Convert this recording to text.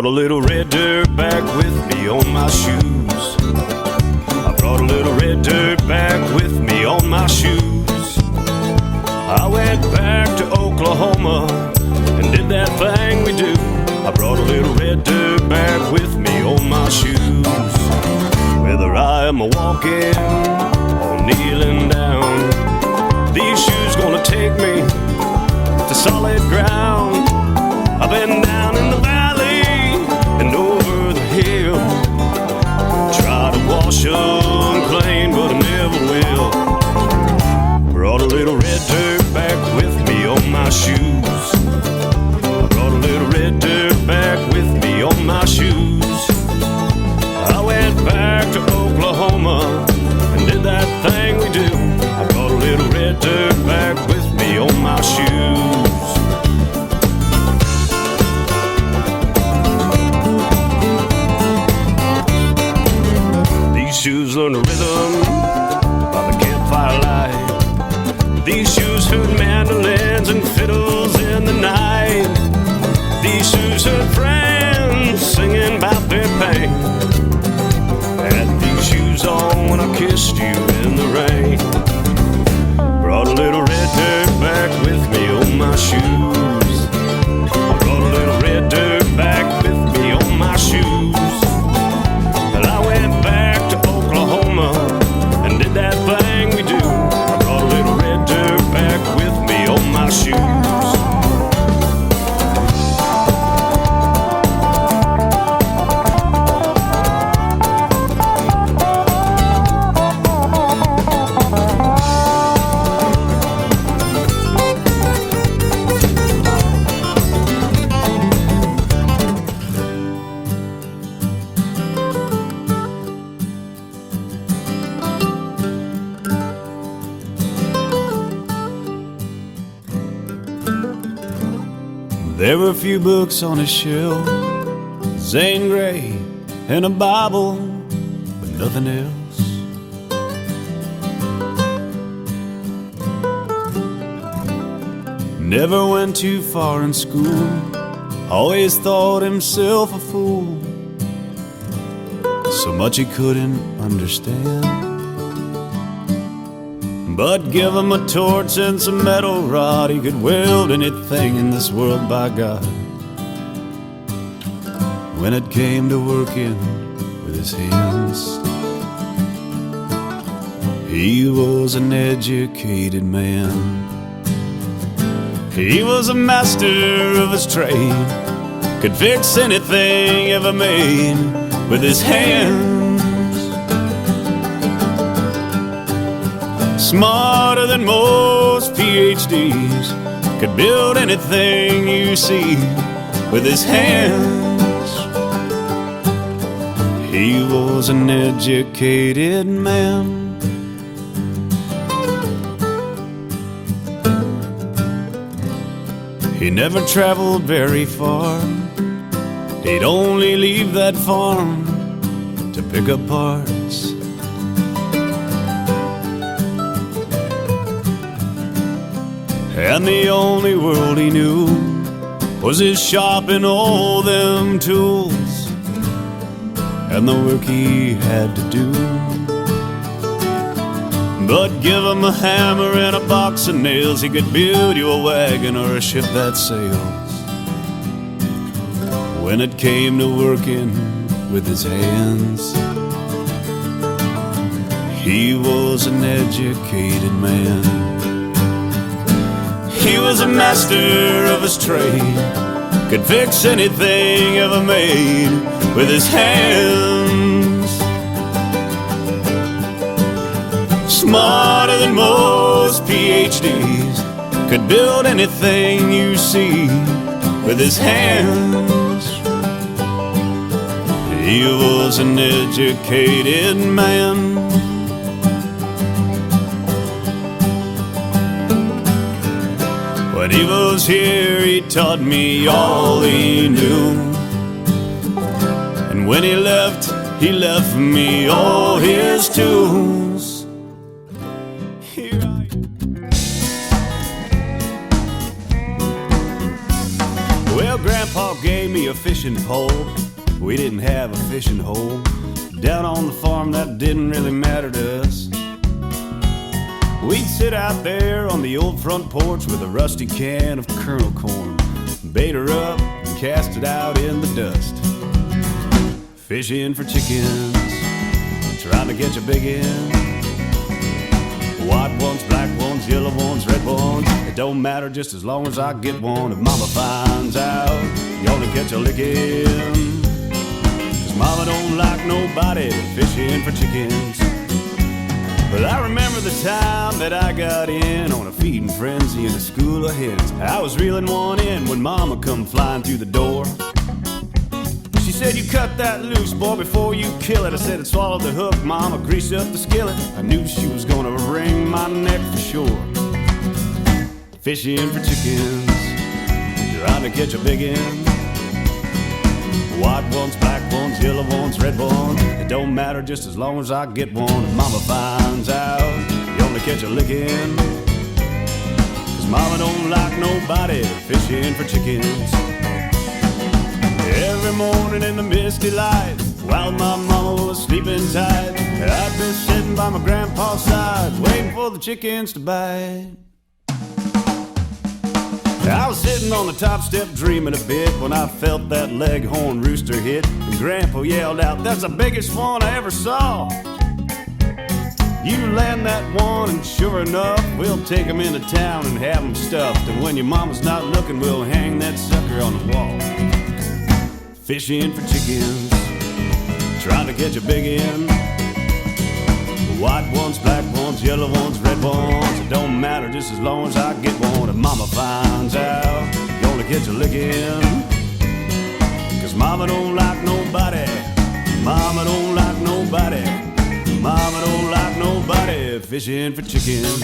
brought a little red dirt back with me on my shoes. I brought a little red dirt back with me on my shoes. I went back to Oklahoma and did that thing we do. I brought a little red dirt back with me on my shoes. Whether I am walking or kneeling down, these shoes gonna take me to solid ground. I've been down in the valley and over the hill, try to wash unclean, but I never will. Brought a little red dirt back with me on my shoes. I brought a little red dirt back with me on my shoes. I went back to Oklahoma and did that thing we do. I brought a little red dirt back with me on my shoes. These shoes learn the rhythm by the campfire light. These shoes heard mandolins and fiddles in the night. These shoes heard friends singing about their pain. Had these shoes on when I kissed you in the rain. Brought a little red dirt back with me on my shoes. I brought a little red dirt back with me on my shoes. And I went back to Oklahoma and did that thing we do. I brought a little red dirt back with me on my shoes. There were a few books on his shelf, Zane Grey and a Bible, but nothing else. Never went too far in school, always thought himself a fool. So much he couldn't understand. But give him a torch and some metal rod, he could weld anything in this world, by God. When it came to working with his hands, he was an educated man. He was a master of his trade, could fix anything ever made with his hands. Smarter than most PhDs, could build anything you see with his hands. He was an educated man. He never traveled very far, he'd only leave that farm to pick up parts. And the only world he knew was his shop and all them tools and the work he had to do. But give him a hammer and a box of nails, he could build you a wagon or a ship that sails. When it came to working with his hands, he was an educated man. He was a master of his trade, could fix anything ever made with his hands. Smarter than most PhDs, could build anything you see with his hands. He was an educated man. When he was here, he taught me all he knew. And when he left me all his tools. Well, Grandpa gave me a a fishing pole. We didn't have a fishing hole. Down on the farm, that didn't really matter to us. We'd sit out there on the old front porch with a rusty can of kernel corn, bait her up and cast it out in the dust. Fishing for chickens, trying to catch a big one. White ones, black ones, yellow ones, red ones, it don't matter just as long as I get one. If mama finds out, you only catch a licking. 'Cause mama don't like nobody fishing for chickens. But I remember the time that I got in on a feeding frenzy in a school of hens. I was reeling one in when mama come flying through the door. She said, "You cut that loose, boy, before you kill it." I said, "It swallowed the hook, mama, grease up the skillet." I knew she was gonna wring my neck for sure. Fishing for chickens, trying to catch a big one. White ones, black ones, yellow ones, red ones, it don't matter just as long as I get one. If mama finds out, you only catch a licking. 'Cause mama don't like nobody fishing for chickens. Every morning in the misty light, while my mama was sleeping tight, I'd be sitting by my grandpa's side, waiting for the chickens to bite. I was sitting on the top step dreaming a bit when I felt that leghorn rooster hit, and Grandpa yelled out, "That's the biggest one I ever saw. You land that one and sure enough, we'll take him into town and have him stuffed, and when your mama's not looking, we'll hang that sucker on the wall." Fishing for chickens, trying to catch a big one. White ones, black ones, yellow ones, red ones, it don't matter just as long as I get one. If mama finds out, you only catch a licking. 'Cause mama don't like nobody, mama don't like nobody, mama don't like nobody fishing for chickens.